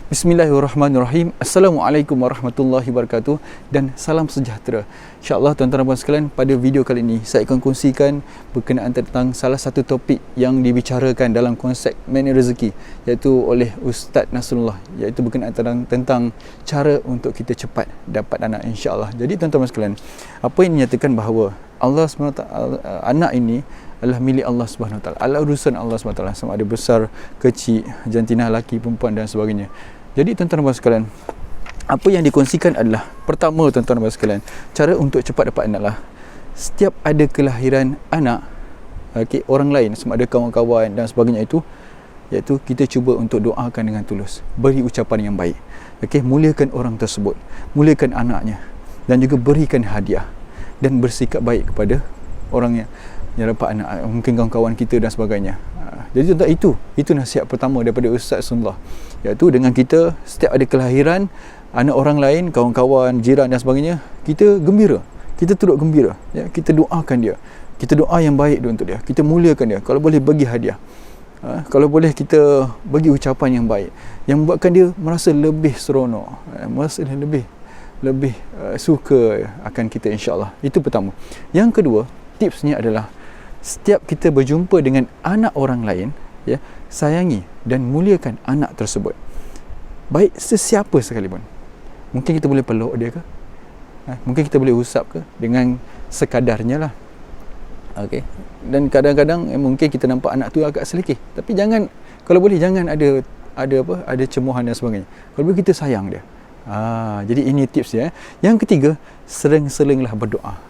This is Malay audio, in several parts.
Bismillahirrahmanirrahim. Assalamualaikum warahmatullahi wabarakatuh dan salam sejahtera. InsyaAllah tuan-tuan dan puan sekalian, pada video kali ini saya akan kongsikan berkenaan tentang salah satu topik yang dibicarakan dalam konsep magnet rezeki, iaitu oleh Ustaz Nasrullah, iaitu berkenaan tentang cara untuk kita cepat dapat anak, insyaAllah. Jadi tuan-tuan dan sekalian, apa yang menyatakan bahawa Allah SWT, anak ini adalah milik Allah SWT, adalah urusan Allah SWT, sama ada besar, kecil, jantina, lelaki, perempuan dan sebagainya. Jadi tuan-tuan dan puan sekalian, apa yang dikongsikan adalah, pertama tuan-tuan dan puan sekalian, cara untuk cepat dapat anak lah, setiap ada kelahiran anak, orang lain sama ada kawan-kawan dan sebagainya itu, iaitu kita cuba untuk doakan dengan tulus, beri ucapan yang baik, muliakan orang tersebut, muliakan anaknya, dan juga berikan hadiah dan bersikap baik kepada orang yang dapat anak, mungkin kawan-kawan kita dan sebagainya. Jadi tentang itu nasihat pertama daripada Ustaz Nasrullah, iaitu dengan kita setiap ada kelahiran anak orang lain, kawan-kawan, jiran dan sebagainya, kita gembira, kita turut gembira, ya, kita doakan dia, kita doa yang baik untuk dia, kita muliakan dia, kalau boleh bagi hadiah, kalau boleh kita bagi ucapan yang baik yang membuatkan dia merasa lebih seronok, merasa lebih suka akan kita, insyaAllah. Itu pertama. Yang kedua, tipsnya adalah setiap kita berjumpa dengan anak orang lain, ya, sayangi dan muliakan anak tersebut, baik sesiapa sekalipun. Mungkin kita boleh peluk dia ke, mungkin kita boleh usap ke, dengan sekadarnya lah. Dan kadang-kadang mungkin kita nampak anak tu agak selikih, tapi jangan, kalau boleh jangan ada cemuhan dan sebagainya. Kalau boleh kita sayang dia. Jadi ini tips ya. Yang ketiga, sering-seringlah berdoa,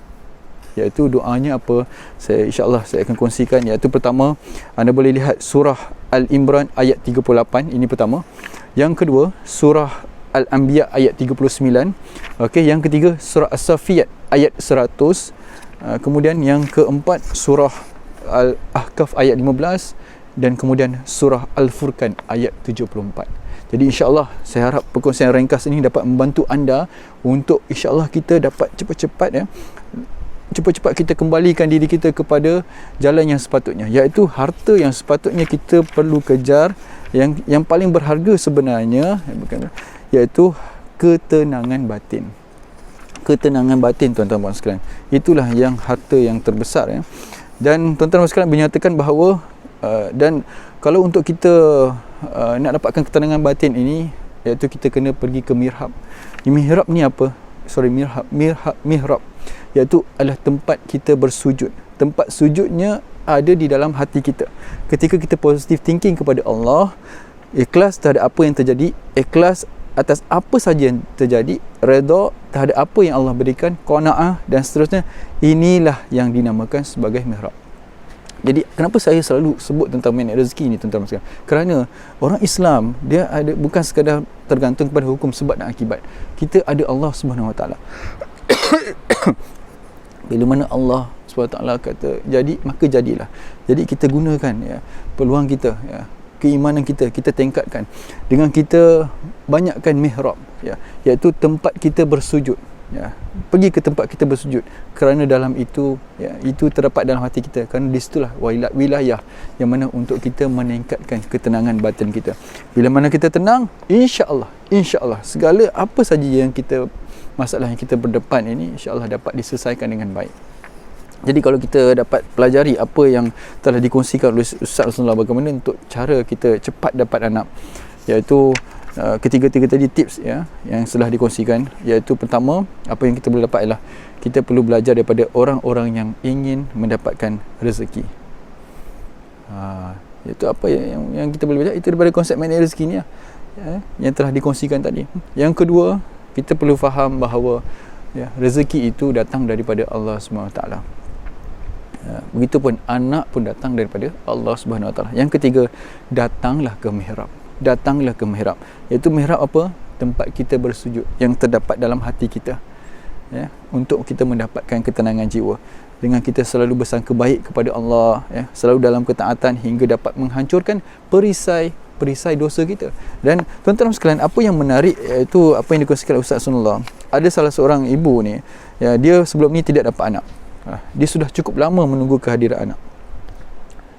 iaitu doanya apa, insyaAllah saya akan kongsikan. Iaitu pertama, anda boleh lihat surah Al-Imran ayat 38, ini pertama. Yang kedua, surah Al-Anbiya ayat 39. Yang ketiga, surah As-Safiyat ayat 100. Kemudian yang keempat, surah Al-Ahqaf ayat 15. Dan kemudian surah Al-Furqan ayat 74. Jadi insyaAllah saya harap perkongsian ringkas ini dapat membantu anda untuk insyaAllah kita dapat cepat-cepat kita kembalikan diri kita kepada jalan yang sepatutnya, iaitu harta yang sepatutnya kita perlu kejar, yang paling berharga sebenarnya, iaitu ketenangan batin. Ketenangan batin, tuan-tuan dan sekalian, itulah yang harta yang terbesar, ya. Dan tuan-tuan dan sekalian, menyatakan bahawa dan kalau untuk kita nak dapatkan ketenangan batin ini, iaitu kita kena pergi ke mihrab. Mihrab ni apa? Mihrab iaitu adalah tempat kita bersujud. Tempat sujudnya ada di dalam hati kita. Ketika kita positive thinking kepada Allah, ikhlas terhadap apa yang terjadi, ikhlas atas apa saja yang terjadi, redha terhadap apa yang Allah berikan, qanaah dan seterusnya, inilah yang dinamakan sebagai mihrab. Jadi kenapa saya selalu sebut tentang magnet rezeki ni, tuan-tuan sekalian? Kerana orang Islam dia ada, bukan sekadar tergantung kepada hukum sebab dan akibat. Kita ada Allah Subhanahu Wa Taala. Bila mana Allah SWT kata jadi, maka jadilah. Jadi kita gunakan, ya, peluang kita, ya, keimanan kita tingkatkan dengan kita banyakkan mihrab, ya, iaitu tempat kita bersujud, ya. Pergi ke tempat kita bersujud, kerana dalam itu, ya, itu terdapat dalam hati kita, kerana di situlah wilayah yang mana untuk kita meningkatkan ketenangan batin kita. Bila mana kita tenang, insya-Allah segala apa saja yang kita, masalah yang kita berdepan ini, insya-Allah dapat diselesaikan dengan baik. Jadi kalau kita dapat pelajari apa yang telah dikongsikan oleh Ustaz Nasrullah, bagaimana untuk cara kita cepat dapat anak, iaitu ketiga-tiga tadi tips, ya, yang telah dikongsikan, iaitu pertama, apa yang kita boleh dapat ialah kita perlu belajar daripada orang-orang yang ingin mendapatkan rezeki. Iaitu apa yang kita boleh belajar itu daripada konsep magnet rezeki ni, ya, yang telah dikongsikan tadi. Yang kedua, kita perlu faham bahawa, ya, rezeki itu datang daripada Allah SWT. Begitupun anak pun datang daripada Allah SWT. Yang ketiga, datanglah ke mihrab. Iaitu mihrab apa? Tempat kita bersujud yang terdapat dalam hati kita, ya, untuk kita mendapatkan ketenangan jiwa. Dengan kita selalu bersangka baik kepada Allah, ya, selalu dalam ketaatan hingga dapat menghancurkan perisai dosa kita. Dan tuan-tuan sekalian, apa yang menarik, iaitu apa yang dikongsikan Ustaz Nasrullah. Ada salah seorang ibu ni, ya, dia sebelum ni tidak dapat anak. Dia sudah cukup lama menunggu kehadiran anak,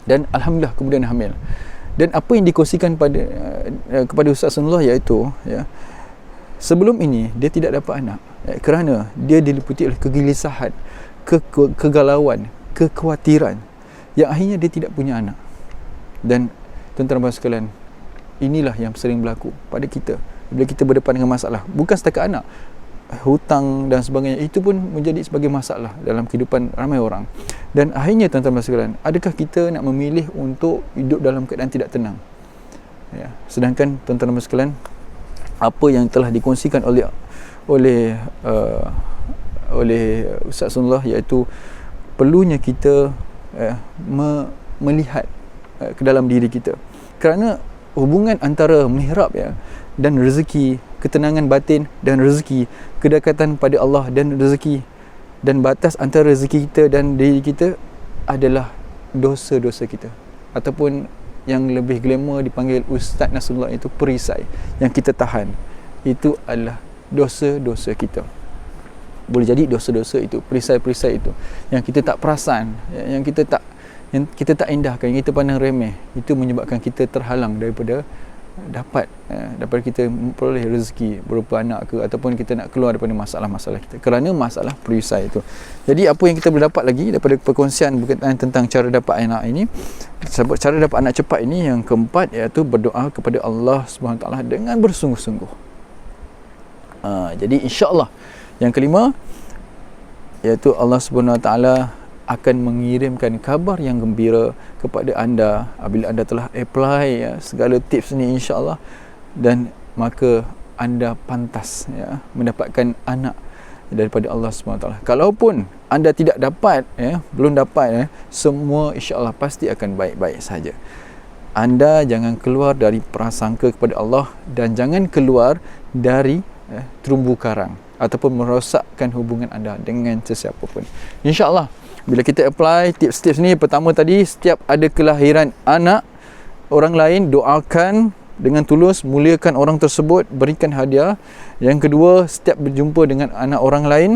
dan alhamdulillah kemudian hamil. Dan apa yang dikongsikan kepada Ustaz Sanullah iaitu sebelum ini dia tidak dapat anak kerana dia diliputi oleh kegelisahan, kegalauan, kekhawatiran yang akhirnya dia tidak punya anak. Dan tuan-tuan dan sekalian, inilah yang sering berlaku pada kita bila kita berdepan dengan masalah, bukan setakat anak, hutang dan sebagainya, itu pun menjadi sebagai masalah dalam kehidupan ramai orang. Dan akhirnya tuan-tuan dan sekalian, adakah kita nak memilih untuk hidup dalam keadaan tidak tenang? Sedangkan tuan-tuan dan sekalian, apa yang telah dikongsikan oleh Ustaz Sanullah iaitu perlunya kita melihat ke dalam diri kita, kerana hubungan antara mihrab dan rezeki, ketenangan batin dan rezeki, kedekatan pada Allah dan rezeki, dan batas antara rezeki kita dan diri kita adalah dosa-dosa kita, ataupun yang lebih glamour dipanggil Ustaz Nasrullah itu perisai yang kita tahan. Itu adalah dosa-dosa kita. Boleh jadi dosa-dosa itu, perisai-perisai itu yang kita tak perasan, yang kita tak indahkan, yang kita pandang remeh, itu menyebabkan kita terhalang daripada dapat kita memperoleh rezeki berupa anak ke, ataupun kita nak keluar daripada masalah-masalah kita kerana masalah perisai itu. Jadi apa yang kita boleh dapat lagi daripada perkongsian berkaitan tentang cara dapat anak ini, cara dapat anak cepat ini, yang keempat iaitu berdoa kepada Allah SWT dengan bersungguh-sungguh. Jadi insya-Allah yang kelima iaitu Allah SWT akan mengirimkan kabar yang gembira kepada anda apabila anda telah apply segala tips ni, insya-Allah, dan maka anda pantas mendapatkan anak daripada Allah SWT. Kalaupun anda tidak dapat belum dapat semua insya-Allah pasti akan baik-baik saja. Anda jangan keluar dari prasangka kepada Allah, dan jangan keluar dari terumbu karang ataupun merosakkan hubungan anda dengan sesiapa pun. InsyaAllah bila kita apply tips-tips ni, pertama tadi, setiap ada kelahiran anak orang lain, doakan dengan tulus, muliakan orang tersebut, berikan hadiah. Yang kedua, setiap berjumpa dengan anak orang lain,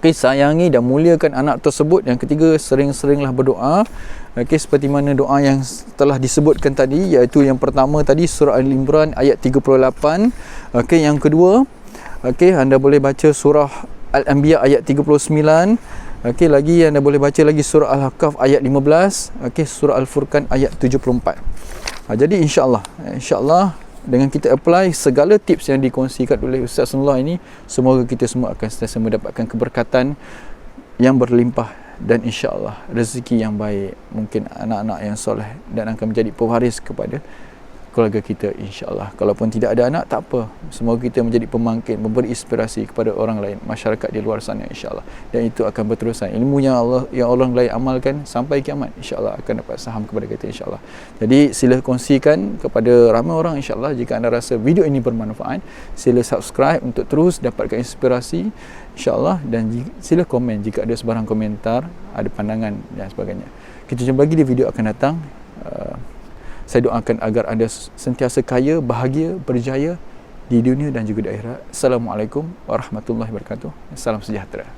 sayangi dan muliakan anak tersebut. Yang ketiga, sering-seringlah berdoa. Seperti mana doa yang telah disebutkan tadi, iaitu yang pertama tadi surah Al-Imran ayat 38. Yang kedua, anda boleh baca surah Al-Anbiya ayat 39. Lagi anda boleh baca lagi surah Al-Ahqaf ayat 15. Surah Al-Furqan ayat 74. Jadi insya-Allah dengan kita apply segala tips yang dikongsikan oleh Ustaz Sanullah ini, semoga kita semua akan sentiasa mendapatkan keberkatan yang berlimpah, dan insya-Allah rezeki yang baik, mungkin anak-anak yang soleh, dan akan menjadi pewaris kepada keluarga kita, insya-Allah. Kalaupun tidak ada anak, tak apa, semoga kita menjadi pembangkit, memberi inspirasi kepada orang lain, masyarakat di luar sana, insya-Allah. Dan itu akan berterusan, ilmu yang orang lain amalkan sampai kiamat, insya-Allah akan dapat saham kepada kita, insya-Allah. Jadi sila kongsikan kepada ramai orang, insya-Allah. Jika anda rasa video ini bermanfaat, sila subscribe untuk terus dapatkan inspirasi, insya-Allah. Dan sila komen jika ada sebarang komentar, ada pandangan dan sebagainya. Kita jumpa lagi di video akan datang. Saya doakan agar anda sentiasa kaya, bahagia, berjaya di dunia dan juga di akhirat. Assalamualaikum warahmatullahi wabarakatuh. Salam sejahtera.